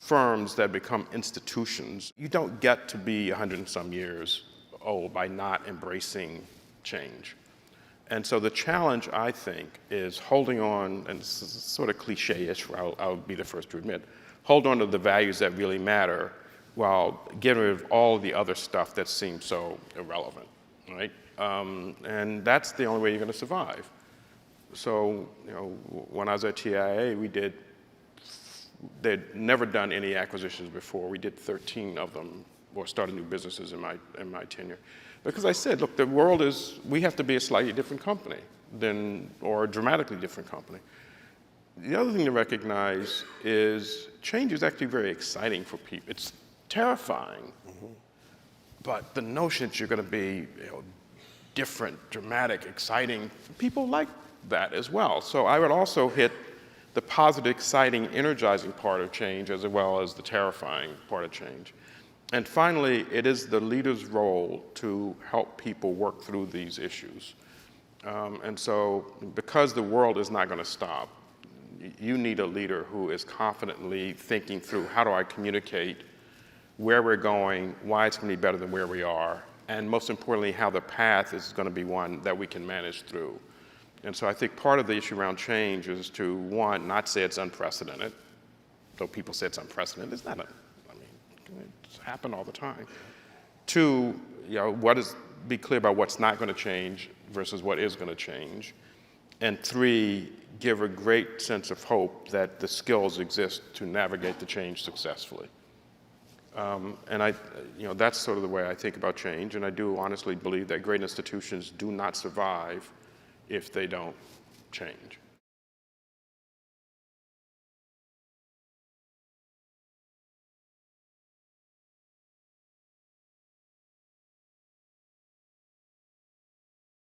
firms that become institutions, you don't get to be 100 and some years old by not embracing change. And so the challenge, I think, is holding on, and this is sort of cliche-ish, I'll be the first to admit, hold on to the values that really matter while getting rid of all the other stuff that seems so irrelevant, right? And that's the only way you're going to survive. So, when I was at TIAA, they'd never done any acquisitions before. We did 13 of them, or started new businesses in my tenure. Because I said, look, we have to be a slightly different company or a dramatically different company. The other thing to recognize is change is actually very exciting for people. It's terrifying, but the notion that you're going to be different, dramatic, exciting, people like that as well. So I would also hit the positive, exciting, energizing part of change as well as the terrifying part of change. And finally, it is the leader's role to help people work through these issues. And so because the world is not going to stop, you need a leader who is confidently thinking through, how do I communicate where we're going, why it's going to be better than where we are, and most importantly, how the path is going to be one that we can manage through. And so I think part of the issue around change is to, one, not say it's unprecedented, though people say it's unprecedented. It's not, it's happened all the time. Two, be clear about what's not going to change versus what is going to change. And three, give a great sense of hope that the skills exist to navigate the change successfully. And that's sort of the way I think about change, and I do honestly believe that great institutions do not survive if they don't change.